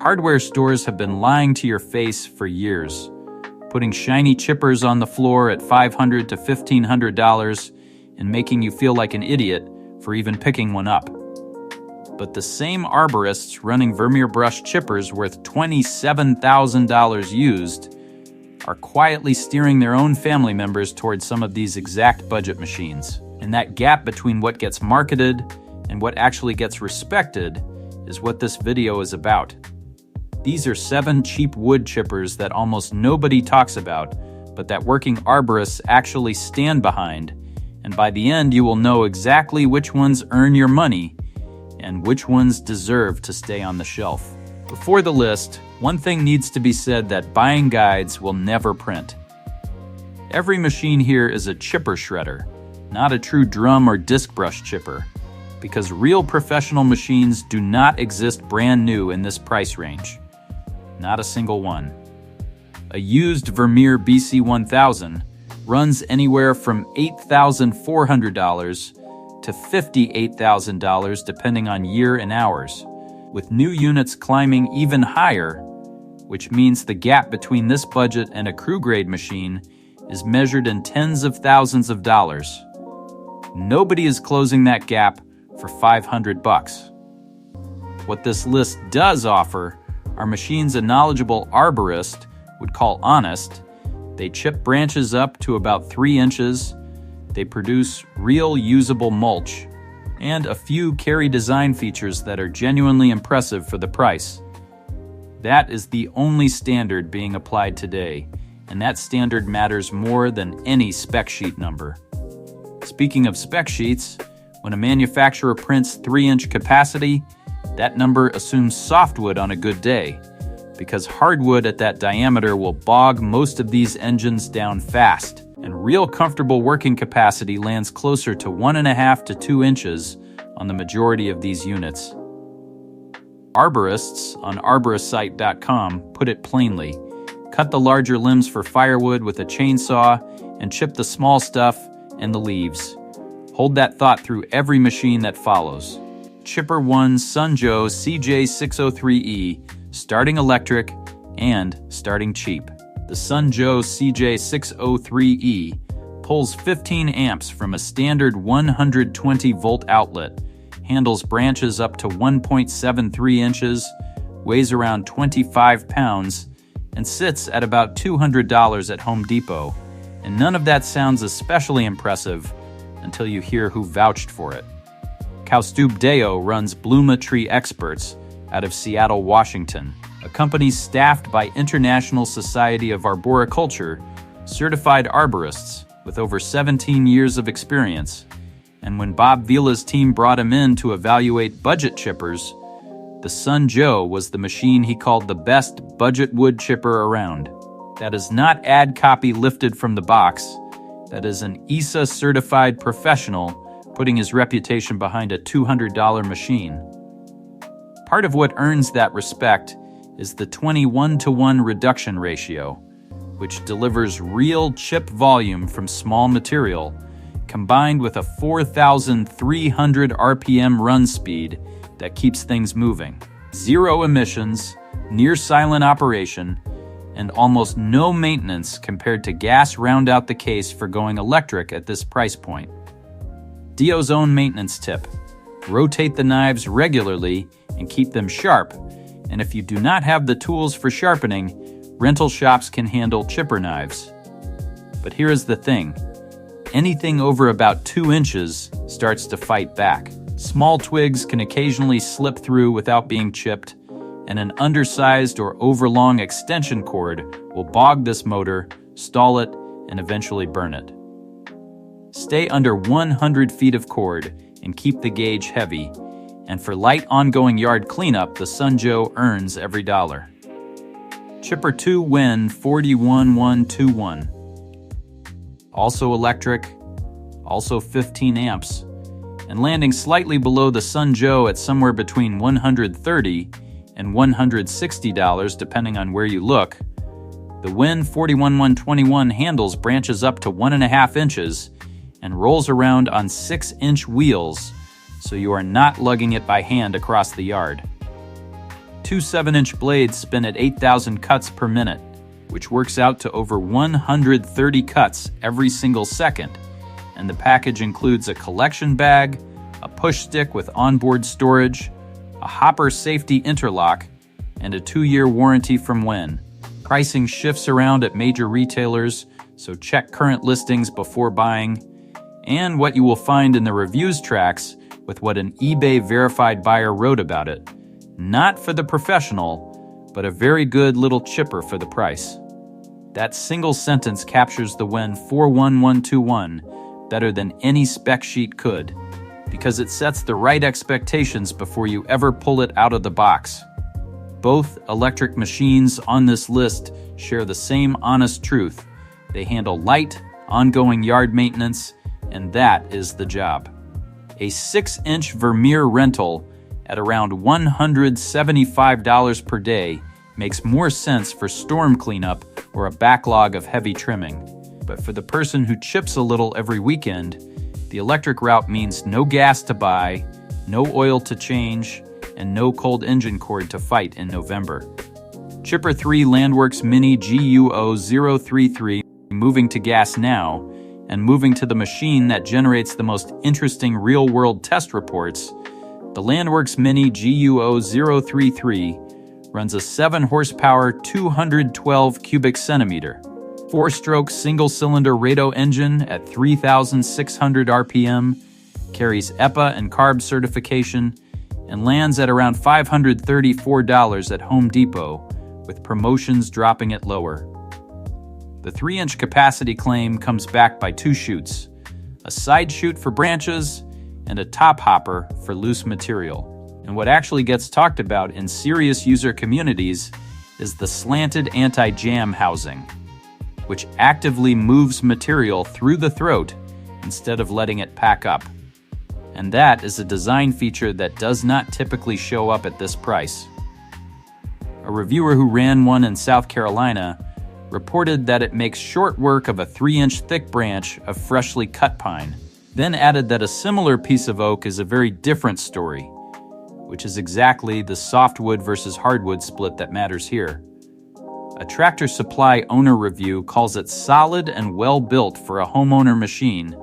Hardware stores have been lying to your face for years, putting shiny chippers on the floor at $500 to $1,500 and making you feel like an idiot for even picking one up. But the same arborists running Vermeer brush chippers worth $27,000 used are quietly steering their own family members towards some of these exact budget machines. And that gap between what gets marketed and what actually gets respected is what this video is about. These are 7 cheap wood chippers that almost nobody talks about, but that working arborists actually stand behind, and by the end you will know exactly which ones earn your money and which ones deserve to stay on the shelf. Before the list, one thing needs to be said that buying guides will never print. Every machine here is a chipper shredder, not a true drum or disc brush chipper, because real professional machines do not exist brand new in this price range. Not a single one. A used Vermeer BC1000 runs anywhere from $8,400 to $58,000 depending on year and hours, with new units climbing even higher, which means the gap between this budget and a crew grade machine is measured in tens of thousands of dollars. Nobody is closing that gap for $500. What this list does offer are machines a knowledgeable arborist would call honest. They chip branches up to about 3 inches, they produce real usable mulch, and a few carry design features that are genuinely impressive for the price. That is the only standard being applied today, and that standard matters more than any spec sheet number. Speaking of spec sheets, when a manufacturer prints 3-inch capacity, that number assumes softwood on a good day, because hardwood at that diameter will bog most of these engines down fast, and real comfortable working capacity lands closer to 1.5 to 2 inches on the majority of these units. Arborists on arboristsite.com put it plainly: cut the larger limbs for firewood with a chainsaw and chip the small stuff and the leaves. Hold that thought through every machine that follows. Chipper 1 Joe CJ603E, starting electric and starting cheap. The Joe CJ603E pulls 15 amps from a standard 120 volt outlet, handles branches up to 1.73 inches, weighs around 25 pounds, and sits at about $200 at Home Depot. And none of that sounds especially impressive until you hear who vouched for it. Kaustubh runs Blooma Tree Experts out of Seattle, Washington, a company staffed by International Society of Arboriculture, certified arborists with over 17 years of experience. And when Bob Vila's team brought him in to evaluate budget chippers, the Joe was the machine he called the best budget wood chipper around. That is not ad copy lifted from the box. That is an ESA certified professional putting his reputation behind a $200 machine. Part of what earns that respect is the 21-to-1 reduction ratio, which delivers real chip volume from small material, combined with a 4,300 RPM run speed that keeps things moving. 0 emissions, near silent operation, and almost no maintenance compared to gas round out the case for going electric at this price point. Dio's own maintenance tip: rotate the knives regularly and keep them sharp, and if you do not have the tools for sharpening, rental shops can handle chipper knives. But here is the thing: anything over about 2 inches starts to fight back. Small twigs can occasionally slip through without being chipped, and an undersized or overlong extension cord will bog this motor, stall it, and eventually burn it. Stay under 100 feet of cord and keep the gauge heavy, and for light ongoing yard cleanup, the Joe earns every dollar. Chipper 2 Win 41121. Also electric, also 15 amps, and landing slightly below the Joe at somewhere between $130 and $160 depending on where you look. The Win 41121 handles branches up to 1.5 inches and rolls around on 6-inch wheels, so you are not lugging it by hand across the yard. Two 7-inch blades spin at 8,000 cuts per minute, which works out to over 130 cuts every single second. And the package includes a collection bag, a push stick with onboard storage, a hopper safety interlock, and a 2-year warranty from Wen. Pricing shifts around at major retailers, so check current listings before buying, and what you will find in the reviews tracks with what an eBay verified buyer wrote about it. Not for the professional, but a very good little chipper for the price. That single sentence captures the Wen 41121 better than any spec sheet could, because it sets the right expectations before you ever pull it out of the box. Both electric machines on this list share the same honest truth. They handle light, ongoing yard maintenance, and that is the job. A 6-inch Vermeer rental at around $175 per day makes more sense for storm cleanup or a backlog of heavy trimming. But for the person who chips a little every weekend, the electric route means no gas to buy, no oil to change, and no cold engine cord to fight in November. Chipper 3 Landworks Mini GO033 moving to gas now, and moving to the machine that generates the most interesting real-world test reports. The Landworks Mini GO033 runs a 7-horsepower, 212 cubic centimeter, 4-stroke single-cylinder Rado engine at 3,600 RPM, carries EPA and CARB certification, and lands at around $534 at Home Depot, with promotions dropping it lower. The 3-inch capacity claim comes backed by 2 chutes, a side chute for branches and a top hopper for loose material. And what actually gets talked about in serious user communities is the slanted anti-jam housing, which actively moves material through the throat instead of letting it pack up. And that is a design feature that does not typically show up at this price. A reviewer who ran one in South Carolina reported that it makes short work of a 3-inch thick branch of freshly cut pine, then added that a similar piece of oak is a very different story, which is exactly the softwood versus hardwood split that matters here. A Tractor Supply owner review calls it solid and well built for a homeowner machine,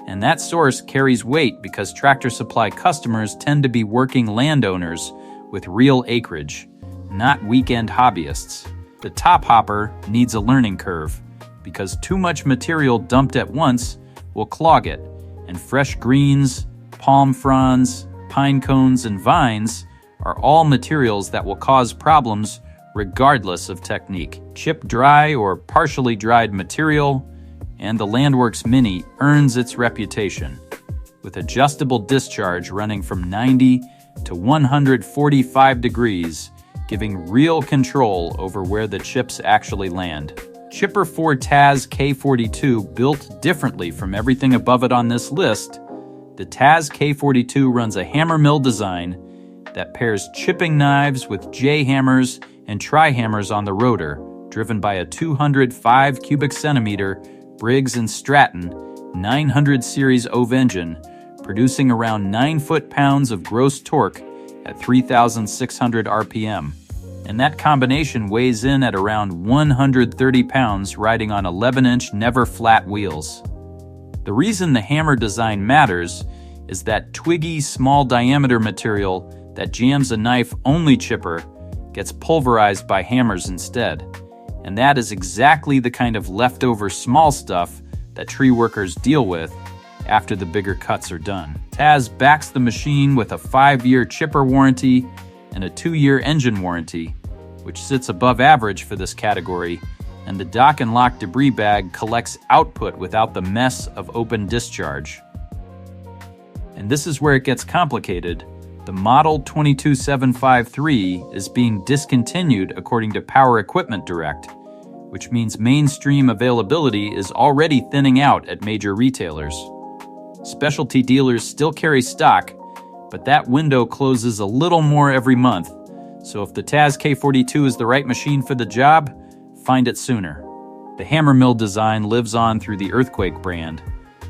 and that source carries weight because Tractor Supply customers tend to be working landowners with real acreage, not weekend hobbyists. The top hopper needs a learning curve because too much material dumped at once will clog it, and fresh greens, palm fronds, pine cones, and vines are all materials that will cause problems regardless of technique. Chip dry or partially dried material, and the Landworks Mini earns its reputation, with adjustable discharge running from 90 to 145 degrees, giving real control over where the chips actually land. Chipper 4 Tazz K42 built differently from everything above it on this list. The Tazz K42 runs a hammer mill design that pairs chipping knives with J-hammers and tri-hammers on the rotor, driven by a 205 cubic centimeter Briggs and Stratton 900 series OV engine, producing around 9 foot-pounds of gross torque at 3,600 RPM. And that combination weighs in at around 130 pounds riding on 11-inch never flat wheels. The reason the hammer design matters is that twiggy, small diameter material that jams a knife-only chipper gets pulverized by hammers instead. And that is exactly the kind of leftover small stuff that tree workers deal with after the bigger cuts are done. Tazz backs the machine with a 5-year chipper warranty and a 2-year engine warranty, which sits above average for this category, and the dock and lock debris bag collects output without the mess of open discharge. And this is where it gets complicated. The model 22753 is being discontinued according to Power Equipment Direct, which means mainstream availability is already thinning out at major retailers. Specialty dealers still carry stock, but that window closes a little more every month, so if the Tazz K42 is the right machine for the job, find it sooner. The hammer mill design lives on through the Earthquake brand,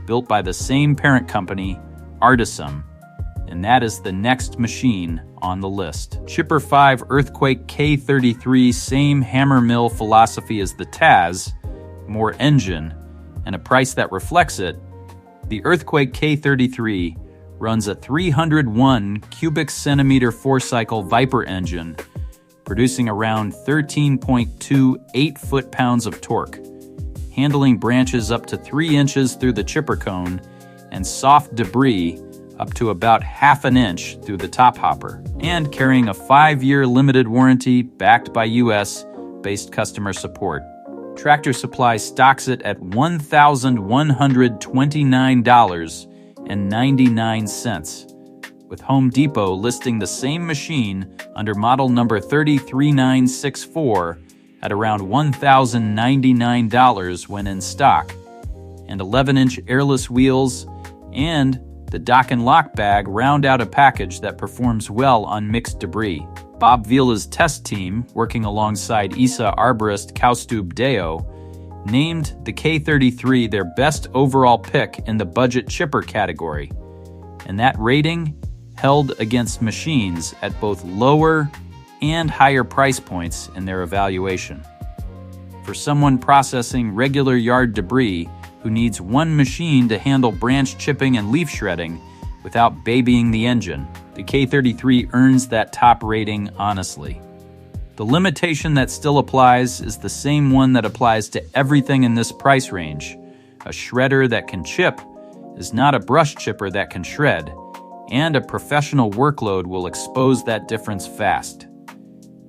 built by the same parent company, Artisum, and that is the next machine on the list. Chipper 5 Earthquake K33, same hammer mill philosophy as the Tazz, more engine, and a price that reflects it. The Earthquake K33 runs a 301 cubic centimeter 4-cycle Viper engine, producing around 13.2 8 foot-pounds of torque, handling branches up to 3 inches through the chipper cone and soft debris up to about ½ an inch through the top hopper, and carrying a 5-year limited warranty backed by US-based customer support. Tractor Supply stocks it at $1,129.99, with Home Depot listing the same machine under model number 303964 at around $1,099 when in stock, and 11-inch airless wheels and the dock and lock bag round out a package that performs well on mixed debris. Bob Vila's test team, working alongside ISA arborist Kaustubh named the K33 their best overall pick in the budget chipper category, and that rating held against machines at both lower and higher price points in their evaluation. For someone processing regular yard debris who needs one machine to handle branch chipping and leaf shredding without babying the engine, the K33 earns that top rating honestly. The limitation that still applies is the same one that applies to everything in this price range. A shredder that can chip is not a brush chipper that can shred, and a professional workload will expose that difference fast.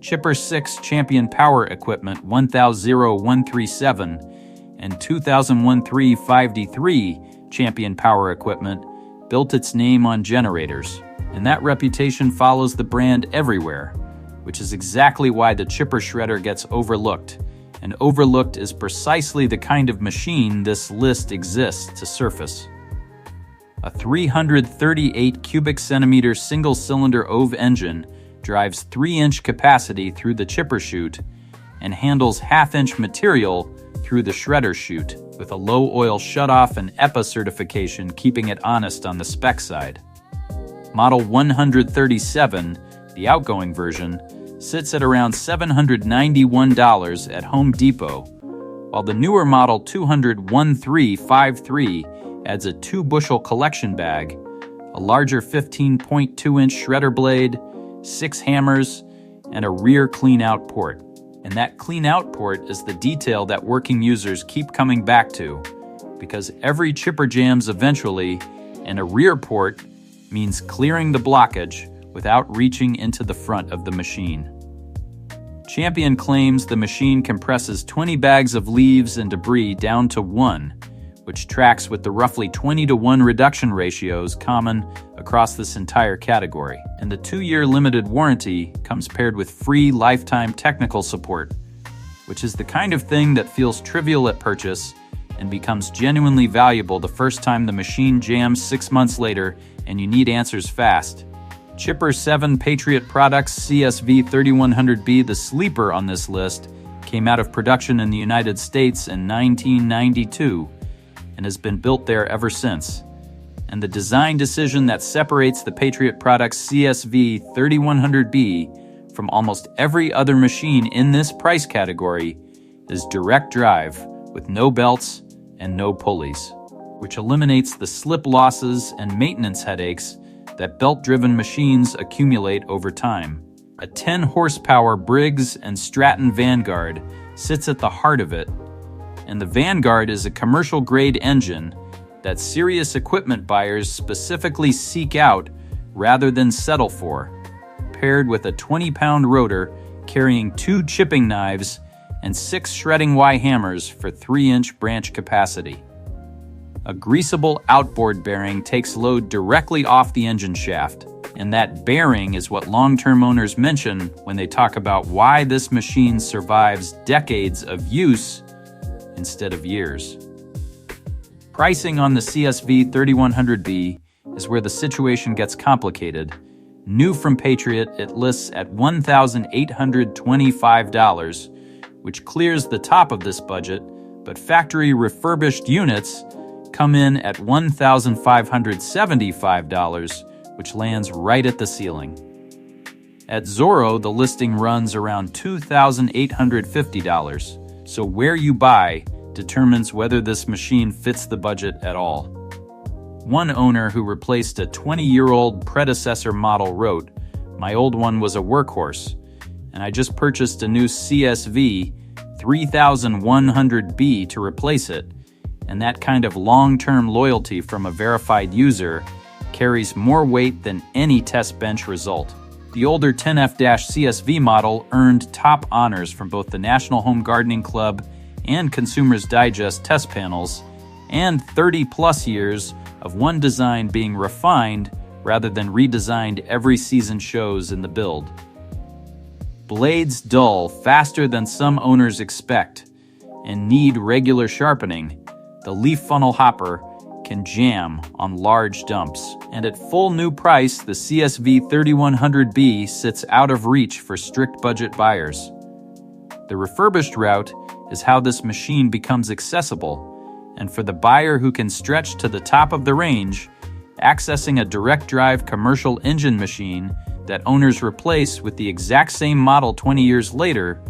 Chipper 6 Champion Power Equipment 100137 and 2013 5D3 Champion Power Equipment built its name on generators, and that reputation follows the brand everywhere, which is exactly why the chipper shredder gets overlooked, and overlooked is precisely the kind of machine this list exists to surface. A 338 cubic centimeter single-cylinder OVE engine drives 3-inch capacity through the chipper chute and handles ½ inch material through the shredder chute, with a low oil shutoff and EPA certification keeping it honest on the spec side. Model 137, the outgoing version, sits at around $791 at Home Depot, while the newer model 21353 adds a 2-bushel collection bag, a larger 15.2-inch shredder blade, 6 hammers, and a rear clean-out port. And that clean-out port is the detail that working users keep coming back to, because every chipper jams eventually, and a rear port means clearing the blockage without reaching into the front of the machine. Champion claims the machine compresses 20 bags of leaves and debris down to 1, which tracks with the roughly 20-to-1 reduction ratios common across this entire category. And the 2-year limited warranty comes paired with free lifetime technical support, which is the kind of thing that feels trivial at purchase and becomes genuinely valuable the first time the machine jams 6 months later and you need answers fast. Chipper 7 Patriot Products CSV 3100B, the sleeper on this list, came out of production in the United States in 1992 and has been built there ever since. And the design decision that separates the Patriot Products CSV 3100B from almost every other machine in this price category is direct drive with no belts and no pulleys, which eliminates the slip losses and maintenance headaches that belt-driven machines accumulate over time. A 10-horsepower Briggs and Stratton Vanguard sits at the heart of it, and the Vanguard is a commercial-grade engine that serious equipment buyers specifically seek out rather than settle for, paired with a 20-pound rotor carrying 2 chipping knives and 6 shredding Y hammers for 3-inch branch capacity. A greasable outboard bearing takes load directly off the engine shaft, and that bearing is what long-term owners mention when they talk about why this machine survives decades of use instead of years. Pricing on the CSV 3100B is where the situation gets complicated. New from Patriot, it lists at $1,825, which clears the top of this budget, but factory refurbished units come in at $1,575, which lands right at the ceiling. At Zorro, the listing runs around $2,850, so where you buy determines whether this machine fits the budget at all. One owner who replaced a 20-year-old predecessor model wrote, "My old one was a workhorse, and I just purchased a new CSV 3100B to replace it, and that kind of long-term loyalty from a verified user carries more weight than any test bench result." The older 10F-CSV model earned top honors from both the National Home Gardening Club and Consumers Digest test panels, and 30-plus years of one design being refined rather than redesigned every season shows in the build. Blades dull faster than some owners expect and need regular sharpening, the leaf funnel hopper can jam on large dumps. And at full new price, the CSV 3100B sits out of reach for strict budget buyers. The refurbished route is how this machine becomes accessible, and for the buyer who can stretch to the top of the range, accessing a direct drive commercial engine machine that owners replace with the exact same model 20 years later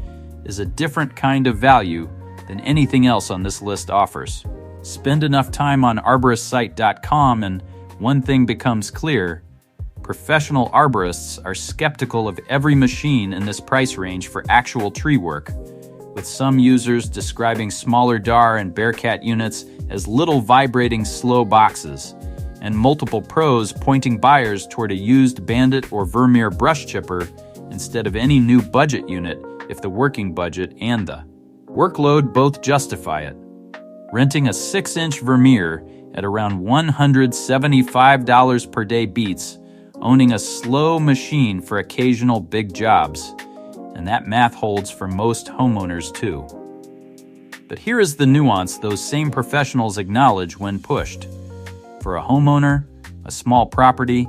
is a different kind of value than anything else on this list offers. Spend enough time on arboristsite.com and one thing becomes clear: professional arborists are skeptical of every machine in this price range for actual tree work, with some users describing smaller Dar and Bearcat units as little vibrating slow boxes, and multiple pros pointing buyers toward a used Bandit or Vermeer brush chipper instead of any new budget unit if the working budget and the workload both justify it. Renting a 6-inch Vermeer at around $175 per day beats owning a slow machine for occasional big jobs, and that math holds for most homeowners too. But here is the nuance those same professionals acknowledge when pushed. For a homeowner, a small property,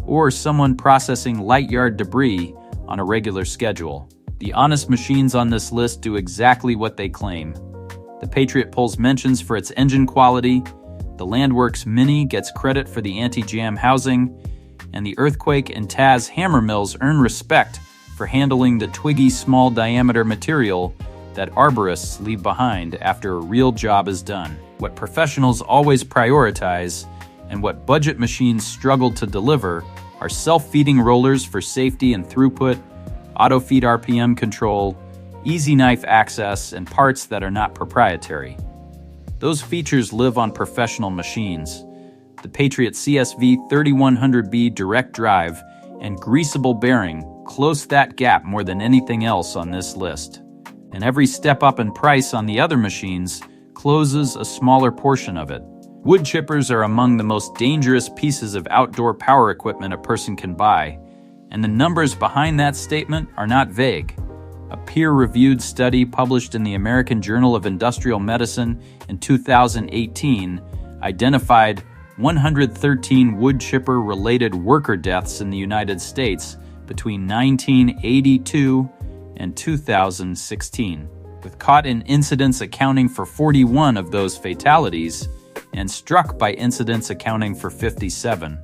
or someone processing light yard debris on a regular schedule, the honest machines on this list do exactly what they claim. The Patriot pulls mentions for its engine quality, the Landworks Mini gets credit for the anti-jam housing, and the Earthquake and Tazz hammer mills earn respect for handling the twiggy small diameter material that arborists leave behind after a real job is done. What professionals always prioritize, and what budget machines struggle to deliver, are self-feeding rollers for safety and throughput, auto-feed RPM control, easy knife access, and parts that are not proprietary. Those features live on professional machines. The Patriot CSV 3100B direct drive and greasable bearing close that gap more than anything else on this list. And every step up in price on the other machines closes a smaller portion of it. Wood chippers are among the most dangerous pieces of outdoor power equipment a person can buy, and the numbers behind that statement are not vague. A peer-reviewed study published in the American Journal of Industrial Medicine in 2018 identified 113 wood chipper-related worker deaths in the United States between 1982 and 2016, with caught in incidents accounting for 41 of those fatalities and struck by incidents accounting for 57.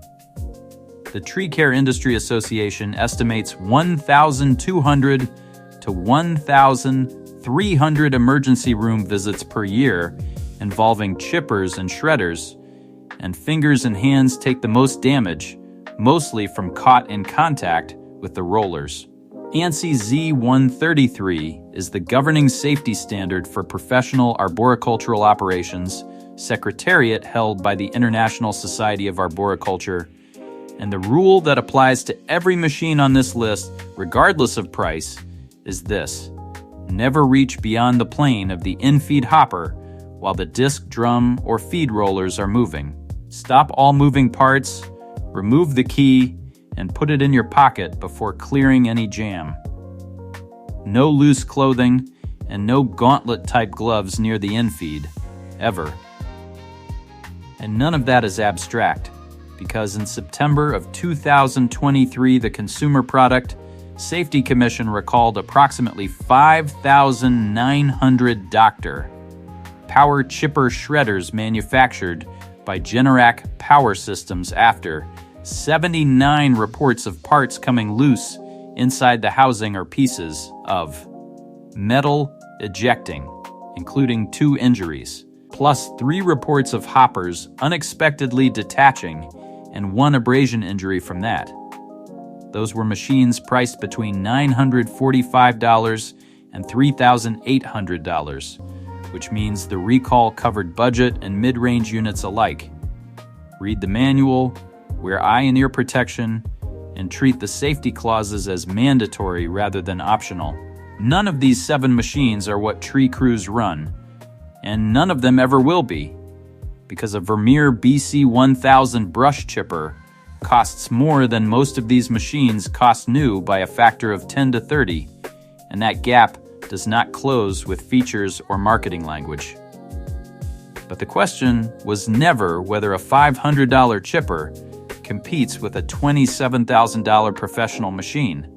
The Tree Care Industry Association estimates 1,200 to 1,300 emergency room visits per year involving chippers and shredders, and fingers and hands take the most damage, mostly from caught in contact with the rollers. ANSI Z133 is the governing safety standard for professional arboricultural operations, secretariat held by the International Society of Arboriculture, and the rule that applies to every machine on this list, regardless of price, is this: never reach beyond the plane of the in-feed hopper while the disc, drum, or feed rollers are moving. Stop all moving parts, remove the key, and put it in your pocket before clearing any jam. No loose clothing, and no gauntlet-type gloves near the in-feed, ever. And none of that is abstract, because in September of 2023, the Consumer Product Safety Commission recalled approximately 5,900 Dr. power chipper shredders manufactured by Generac Power Systems after 79 reports of parts coming loose inside the housing or pieces of metal ejecting, including 2 injuries, plus 3 reports of hoppers unexpectedly detaching and 1 abrasion injury from that. Those were machines priced between $945 and $3,800, which means the recall covered budget and mid-range units alike. Read the manual, wear eye and ear protection, and treat the safety clauses as mandatory rather than optional. None of these 7 machines are what tree crews run, and none of them ever will be, because a Vermeer BC 1000 brush chipper costs more than most of these machines cost new by a factor of 10 to 30, and that gap does not close with features or marketing language. But the question was never whether a $500 chipper competes with a $27,000 professional machine.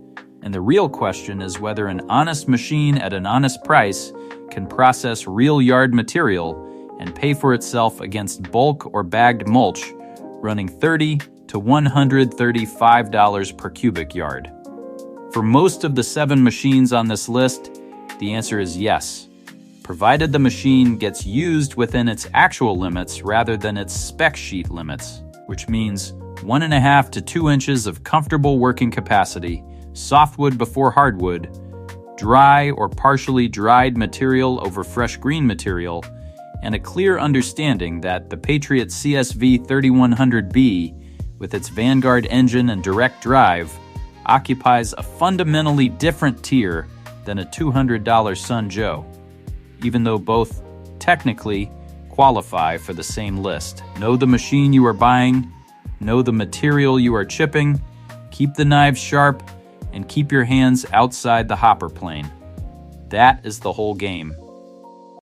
And the real question is whether an honest machine at an honest price can process real yard material and pay for itself against bulk or bagged mulch running $30 to $135 per cubic yard. For most of the 7 machines on this list, the answer is yes, provided the machine gets used within its actual limits rather than its spec sheet limits, which means 1.5 to 2 inches of comfortable working capacity, softwood before hardwood, dry or partially dried material over fresh green material, and a clear understanding that the Patriot CSV 3100B, with its Vanguard engine and direct drive, occupies a fundamentally different tier than a $200 Sun Joe, even though both technically qualify for the same list. Know the machine you are buying, know the material you are chipping, keep the knives sharp, and keep your hands outside the hopper plane. That is the whole game.